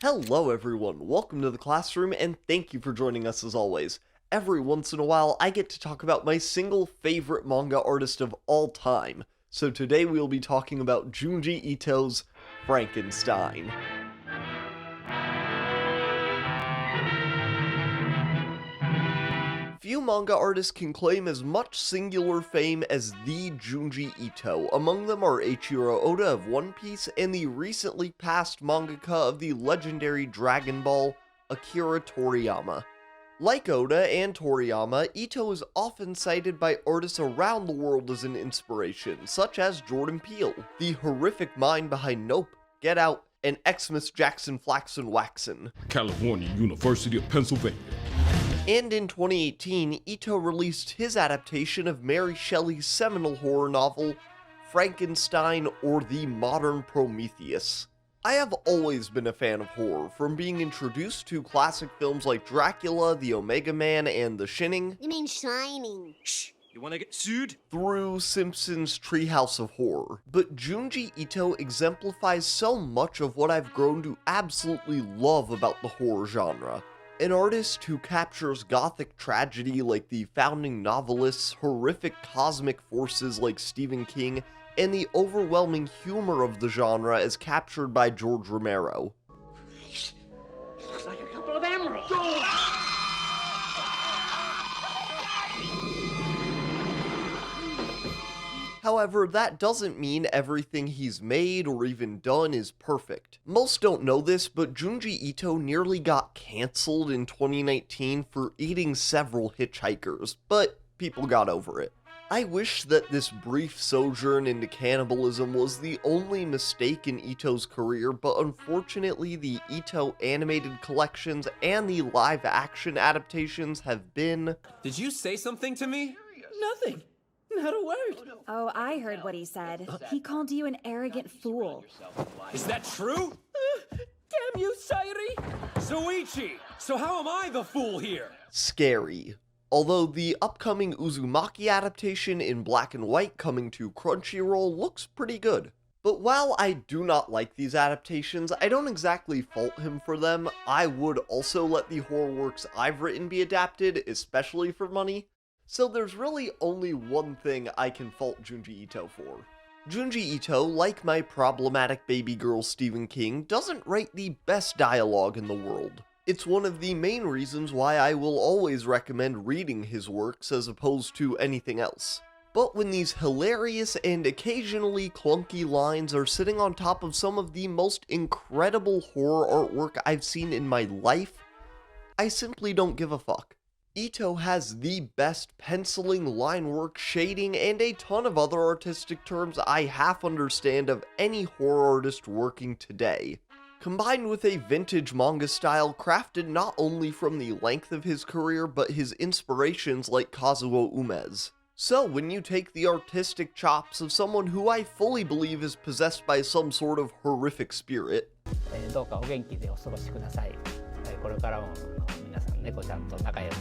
Hello everyone, welcome to the classroom and thank you for joining us as always. Every once in a while I get to talk about my single favorite manga artist of all time. So today we'll be talking about Junji Ito's Frankenstein. Few manga artists can claim as much singular fame as the Junji Ito. Among them are Eiichiro Oda of One Piece and the recently passed mangaka of the legendary Dragon Ball, Akira Toriyama. Like Oda and Toriyama, Ito is often cited by artists around the world as an inspiration, such as Jordan Peele, the horrific mind behind Nope, Get Out, and Xmas Jackson Flaxen Waxen. California, University of Pennsylvania. And in 2018, Ito released his adaptation of Mary Shelley's seminal horror novel, Frankenstein or the Modern Prometheus. I have always been a fan of horror, from being introduced to classic films like Dracula, The Omega Man, and The Shining. You mean Shining? Shh! You wanna get sued? Through Simpsons' Treehouse of Horror. But Junji Ito exemplifies so much of what I've grown to absolutely love about the horror genre. An artist who captures gothic tragedy like the founding novelists, horrific cosmic forces like Stephen King, and the overwhelming humor of the genre as captured by George Romero. Looks like a couple of emeralds. However, that doesn't mean everything he's made or even done is perfect. Most don't know this, but Junji Ito nearly got cancelled in 2019 for eating several hitchhikers, but people got over it. I wish that this brief sojourn into cannibalism was the only mistake in Ito's career, but unfortunately the Ito animated collections and the live-action adaptations have been... Did you say something to me? Nothing. Not a word. Oh, I heard what he said. He called you an arrogant fool. Is that true? Damn you, Sairi! Zoichi! So how am I the fool here? Scary. Although the upcoming Uzumaki adaptation in black and white coming to Crunchyroll looks pretty good. But while I do not like these adaptations, I don't exactly fault him for them. I would also let the horror works I've written be adapted, especially for money. So there's really only one thing I can fault Junji Ito for. Junji Ito, like my problematic baby girl Stephen King, doesn't write the best dialogue in the world. It's one of the main reasons why I will always recommend reading his works as opposed to anything else. But when these hilarious and occasionally clunky lines are sitting on top of some of the most incredible horror artwork I've seen in my life, I simply don't give a fuck. Ito has the best penciling, line work, shading, and a ton of other artistic terms I half understand of any horror artist working today, combined with a vintage manga style crafted not only from the length of his career, but his inspirations like Kazuo Umez. So when you take the artistic chops of someone who I fully believe is possessed by some sort of horrific spirit, どうかお元気でお過ごしください。これからも皆さん猫ちゃんと仲良く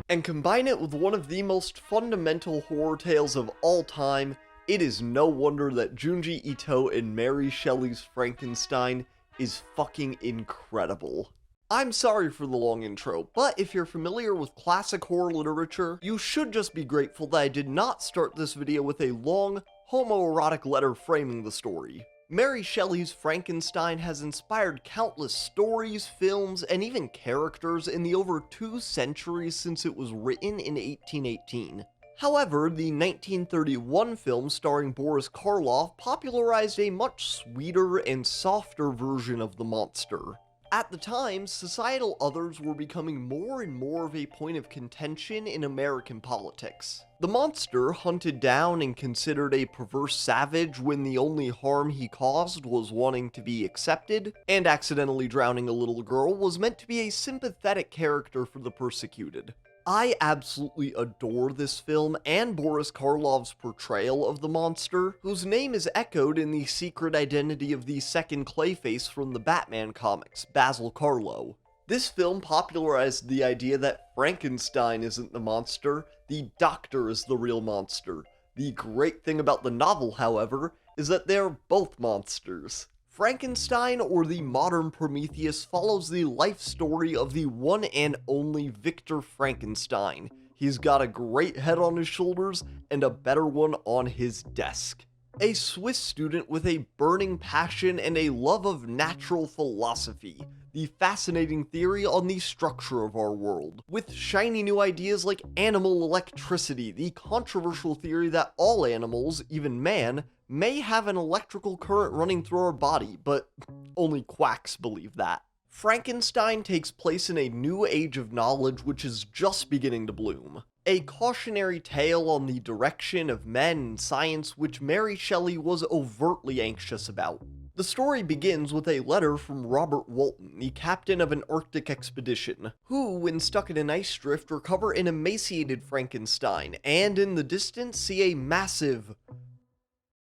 and combine it with one of the most fundamental horror tales of all time, it is no wonder that Junji Ito and Mary Shelley's Frankenstein is fucking incredible. I'm sorry for the long intro, but if you're familiar with classic horror literature, you should just be grateful that I did not start this video with a long, homoerotic letter framing the story. Mary Shelley's Frankenstein has inspired countless stories, films, and even characters in the over 2 centuries since it was written in 1818. However, the 1931 film starring Boris Karloff popularized a much sweeter and softer version of the monster. At the time, societal others were becoming more and more of a point of contention in American politics. The monster, hunted down and considered a perverse savage when the only harm he caused was wanting to be accepted, and accidentally drowning a little girl, was meant to be a sympathetic character for the persecuted. I absolutely adore this film and Boris Karloff's portrayal of the monster, whose name is echoed in the secret identity of the second Clayface from the Batman comics, Basil Karlo. This film popularized the idea that Frankenstein isn't the monster, the doctor is the real monster. The great thing about the novel, however, is that they're both monsters. Frankenstein, or the modern Prometheus, follows the life story of the one and only Victor Frankenstein. He's got a great head on his shoulders and a better one on his desk. A Swiss student with a burning passion and a love of natural philosophy, the fascinating theory on the structure of our world, with shiny new ideas like animal electricity, the controversial theory that all animals, even man, may have an electrical current running through our body, but only quacks believe that. Frankenstein takes place in a new age of knowledge which is just beginning to bloom. A cautionary tale on the direction of men and science which Mary Shelley was overtly anxious about. The story begins with a letter from Robert Walton, the captain of an Arctic expedition, who, when stuck in an ice drift, recover an emaciated Frankenstein, and in the distance see a massive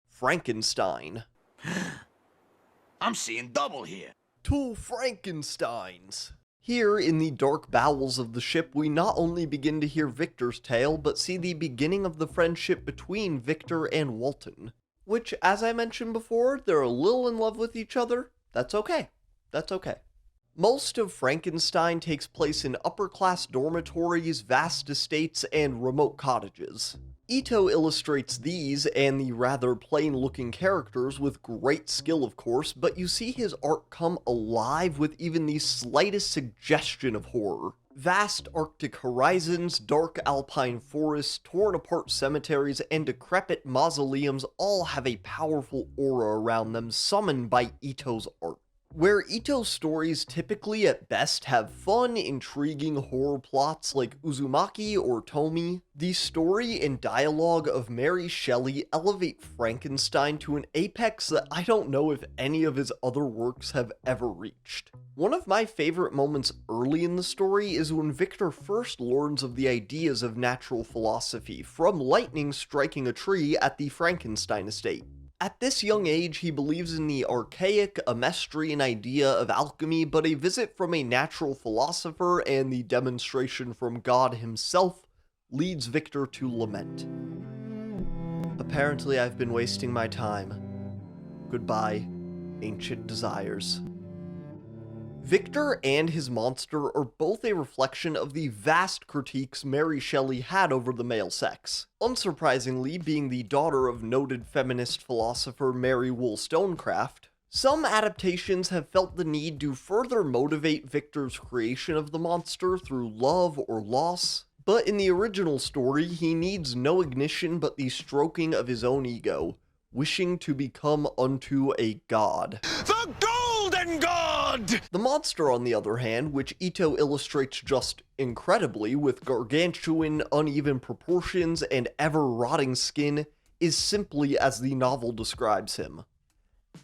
Frankenstein. I'm seeing double here. 2 Frankensteins. Here, in the dark bowels of the ship, we not only begin to hear Victor's tale, but see the beginning of the friendship between Victor and Walton. Which, as I mentioned before, they're a little in love with each other. That's okay. That's okay. Most of Frankenstein takes place in upper-class dormitories, vast estates, and remote cottages. Ito illustrates these and the rather plain-looking characters with great skill, of course, but you see his art come alive with even the slightest suggestion of horror. Vast Arctic horizons, dark alpine forests, torn-apart cemeteries, and decrepit mausoleums all have a powerful aura around them summoned by Ito's art. Where Ito's stories typically at best have fun, intriguing horror plots like Uzumaki or Tomi, the story and dialogue of Mary Shelley elevate Frankenstein to an apex that I don't know if any of his other works have ever reached. One of my favorite moments early in the story is when Victor first learns of the ideas of natural philosophy from lightning striking a tree at the Frankenstein estate. At this young age, he believes in the archaic, Amestrian idea of alchemy, but a visit from a natural philosopher and the demonstration from God himself leads Victor to lament. Apparently, I've been wasting my time. Goodbye, ancient desires. Victor and his monster are both a reflection of the vast critiques Mary Shelley had over the male sex. Unsurprisingly, being the daughter of noted feminist philosopher Mary Wollstonecraft, some adaptations have felt the need to further motivate Victor's creation of the monster through love or loss, but in the original story, he needs no ignition but the stroking of his own ego, wishing to become unto a god. The Golden God! The monster, on the other hand, which Ito illustrates just incredibly with gargantuan, uneven proportions and ever-rotting skin, is simply as the novel describes him: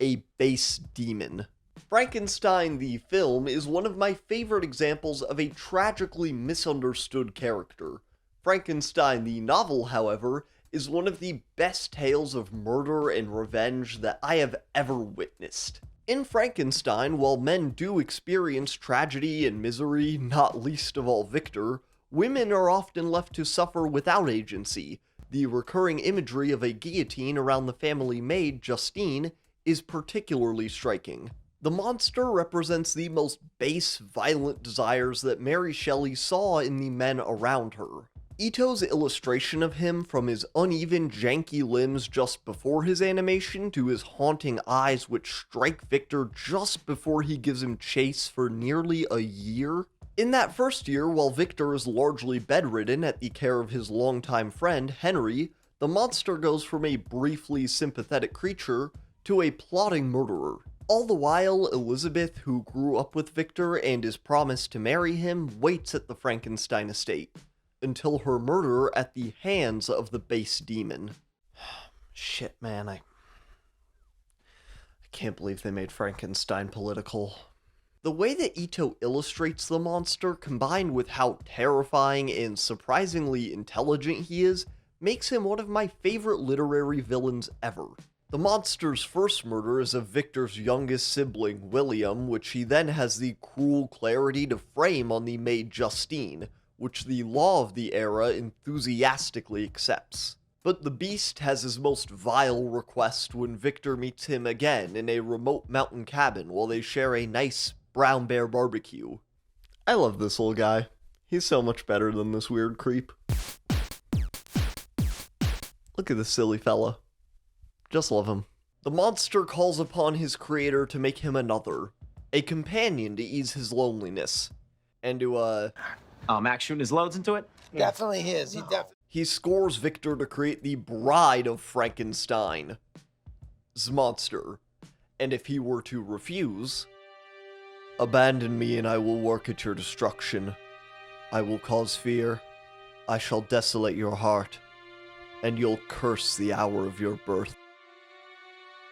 a base demon. Frankenstein the film is one of my favorite examples of a tragically misunderstood character. Frankenstein the novel, however, is one of the best tales of murder and revenge that I have ever witnessed. In Frankenstein, while men do experience tragedy and misery, not least of all Victor, women are often left to suffer without agency. The recurring imagery of a guillotine around the family maid, Justine, is particularly striking. The monster represents the most base, violent desires that Mary Shelley saw in the men around her. Ito's illustration of him, from his uneven, janky limbs just before his animation to his haunting eyes which strike Victor just before he gives him chase for nearly a year. In that first year, while Victor is largely bedridden at the care of his longtime friend, Henry, the monster goes from a briefly sympathetic creature to a plotting murderer. All the while, Elizabeth, who grew up with Victor and is promised to marry him, waits at the Frankenstein estate until her murder at the hands of the base demon. Shit, man, I can't believe they made Frankenstein political. The way that Ito illustrates the monster, combined with how terrifying and surprisingly intelligent he is, makes him one of my favorite literary villains ever. The monster's first murder is of Victor's youngest sibling, William, which he then has the cruel clarity to frame on the maid Justine, which the law of the era enthusiastically accepts. But the Beast has his most vile request when Victor meets him again in a remote mountain cabin while they share a nice brown bear barbecue. I love this little guy. He's so much better than this weird creep. Look at this silly fella. Just love him. The monster calls upon his creator to make him another, a companion to ease his loneliness, and to, Max shooting his loads into it? Definitely his. He scores Victor to create the bride of Frankenstein's monster, and if he were to refuse, abandon me and I will work at your destruction. I will cause fear. I shall desolate your heart, and you'll curse the hour of your birth.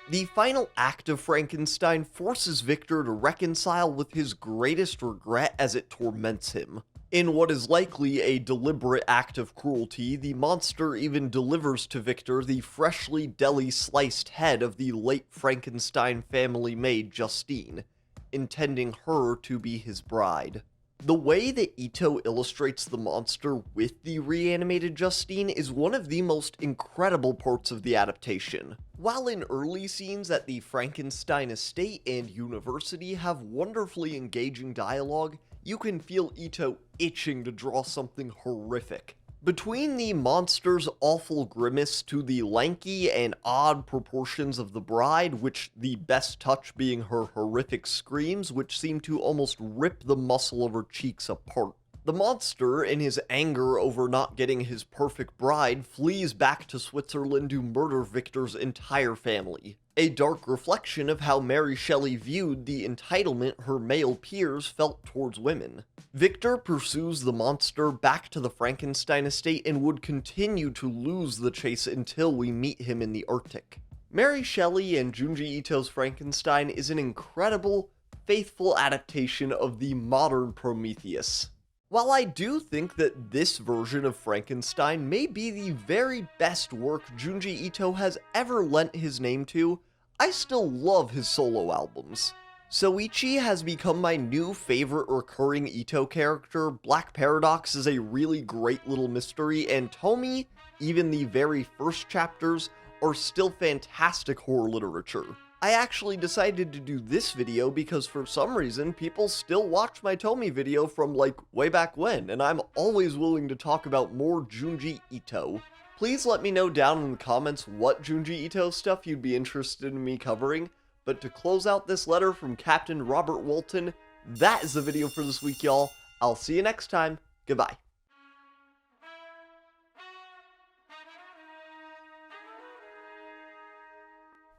The final act of Frankenstein forces Victor to reconcile with his greatest regret as it torments him. In what is likely a deliberate act of cruelty, the monster even delivers to Victor the freshly deli-sliced head of the late Frankenstein family maid Justine, intending her to be his bride. The way that Ito illustrates the monster with the reanimated Justine is one of the most incredible parts of the adaptation. While in early scenes at the Frankenstein estate and university have wonderfully engaging dialogue, you can feel Ito itching to draw something horrific. Between the monster's awful grimace to the lanky and odd proportions of the bride, which the best touch being her horrific screams, which seem to almost rip the muscle of her cheeks apart. The monster, in his anger over not getting his perfect bride, flees back to Switzerland to murder Victor's entire family. A dark reflection of how Mary Shelley viewed the entitlement her male peers felt towards women. Victor pursues the monster back to the Frankenstein estate and would continue to lose the chase until we meet him in the Arctic. Mary Shelley and Junji Ito's Frankenstein is an incredible, faithful adaptation of the modern Prometheus. While I do think that this version of Frankenstein may be the very best work Junji Ito has ever lent his name to, I still love his solo albums. Soichi has become my new favorite recurring Ito character, Black Paradox is a really great little mystery, and Tomi, even the very first chapters, are still fantastic horror literature. I actually decided to do this video because for some reason people still watch my Tomi video from like way back when, and I'm always willing to talk about more Junji Ito. Please let me know down in the comments what Junji Ito stuff you'd be interested in me covering, but to close out this letter from Captain Robert Walton, that is the video for this week, y'all. I'll see you next time. Goodbye.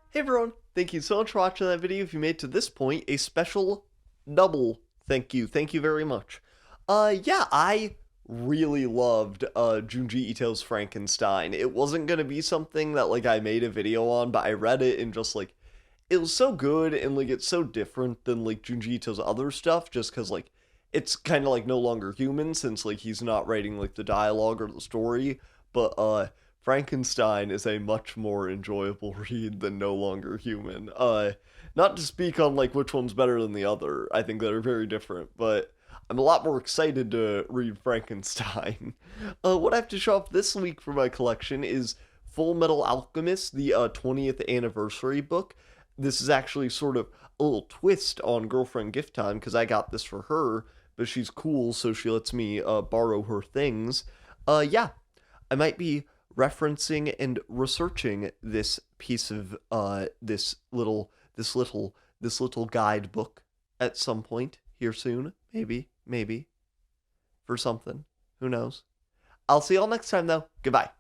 Hey everyone, thank you so much for watching that video. If you made it to this point, a special double thank you. Thank you very much. Yeah, I really loved Junji Ito's Frankenstein. It wasn't gonna be something that like I made a video on, but I read it and just like, it was so good and like it's so different than like Junji Ito's other stuff just because like it's kind of like no longer human since like he's not writing like the dialogue or the story, but Frankenstein is a much more enjoyable read than No Longer Human. Not to speak on like which one's better than the other, I think they're very different, but I'm a lot more excited to read Frankenstein. What I have to show off this week for my collection is Full Metal Alchemist, the 20th anniversary book. This is actually sort of a little twist on Girlfriend Gift Time because I got this for her, but she's cool, so she lets me borrow her things. Yeah, I might be referencing and researching this piece of this little guidebook at some point here soon, maybe for something, who knows. I'll see y'all next time though. Goodbye.